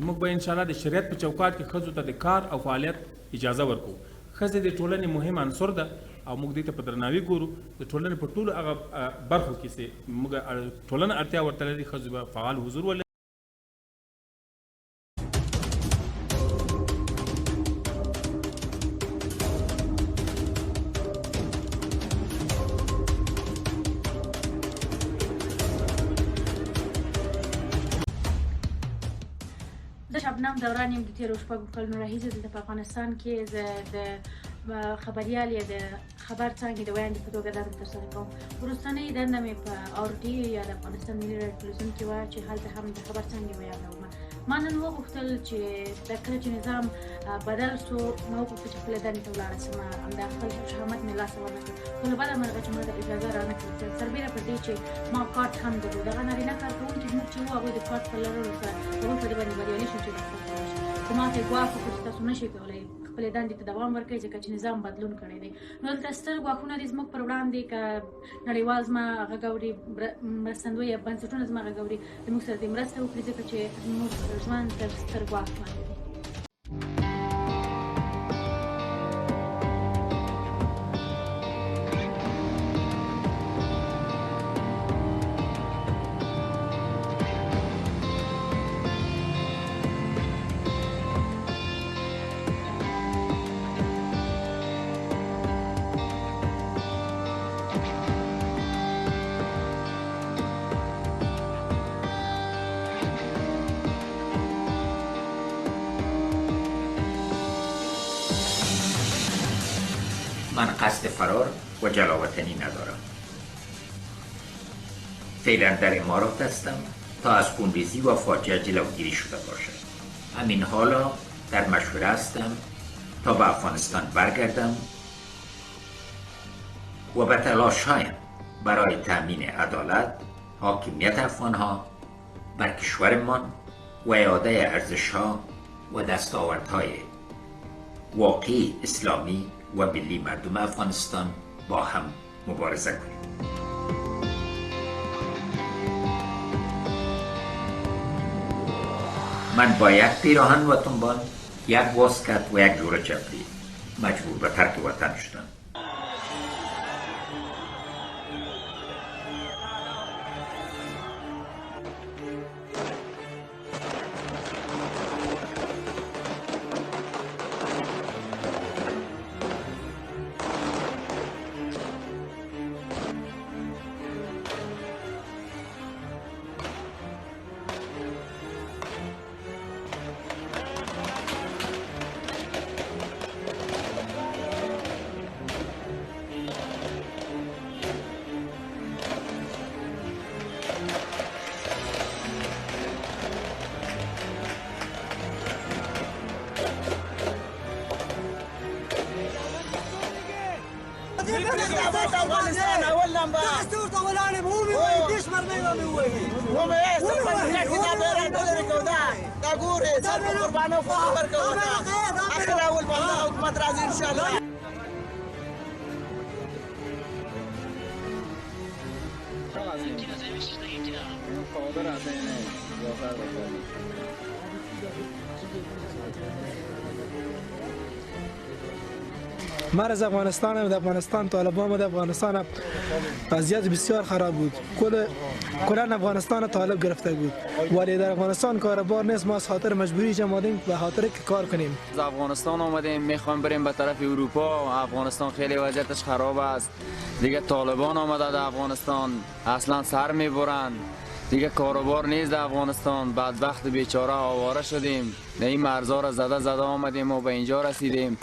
موږ به ان شاء الله د شریعت په چوکاټ کې ښځو ته د کار او فعالیت اجازه ورکو. ښځې د ټولنې مهم عنصر ده او موږ دې ته په درناوي ګورو. د ټولنې په ټولو هغه برخو کې چې موږ ټولنه اړتیا ورته لري ښځو به فعال حضور ولري. شبنم دوران یم د تیرو شپږو کلونو راهیسې دلته په افغانستان کې زه د خبریال یا د خبر څانګې د ویاندې په توګه دنده ترسره کوم. وروستنۍ دنده مې په RTI یا د افغانستان ملي راډیو تلویزیون کې وه چې هلته هم د خبر څانګې ویانه وم. ما نن وغوښتل چې کله چې نظام بدل سو ما وغوښتل چې خپلې دندې ته ولاړه شم. همدا خپل شهامت مې لاسه ورنکړ. خو له بده مرغه چې ما ته اجازه رانه کړل سربیره پر دې چې ما کارت هم درلود. هغه نارینه کارکوونکي زموږ چې وو هغوی د کارت په لرلو سره هغوی په دې باندې بریالي شو چې ډاکټر ته ورشي. خو ما ته یې ګواښ وکړ چې تاسو نشئ کولی خپلې دندې ته دوام ورکړئ ځکه چې نظام بدلون کړی دی. نو دلته ستر ګواښونه دي زموږ پر وړاندې که نړیوال زما غږ اوري مرستندوی یا بنسټونه زما غږ اوري زموږ سره دې مرسته وکړي ځکه چې زموږ ژوند تر ستر ګواښ باندې دی. من قصد فرار و جلاوطنی ندارم. فعلا در امارات هستم تا از خونریزی و فاجعه جلوگیری شده باشد. همین حالا در مشوره هستم تا به افغانستان برگردم و به تلاش‌هایم برای تأمین عدالت، حاکمیت افغان‌ها بر کشورمان و اعاده ارزش‌ها و دستاوردهای واقعی اسلامی و ملی مردم افغانستان با هم مبارزه کنیم. من با یک پیراهن و تنبان، یک واسکت و یک جوره چپلی مجبور به ترک وطن شدم. افغانستان اول نمبر دستور اولانه مو میوي دیش مرمي ما میوي مو به استفاده کتاب ایران دلری کودا دا ګوره سر قربانو خبر کودا اخر اول باندې حکومت راځي ان شاء الله. من از افغانستان، طالبان، افغانستان وضعیت بسیار خراب بود. کلا افغانستان طالب گرفته بود. ولی در افغانستان کاربار نیست. ما از خاطر مجبوری آمدیم به خاطر که کار کنیم. از افغانستان آمدیم میخوایم بریم به طرف اروپا. افغانستان خیلی وضعیتش خراب است. دیگه طالبان آمده در افغانستان اصلا سر میبرند. دیگه کاروبار نیست در افغانستان. بعد وقت بیچاره آواره شدیم. این مرزا را زده آمدیم و به اینجا رسیدیم.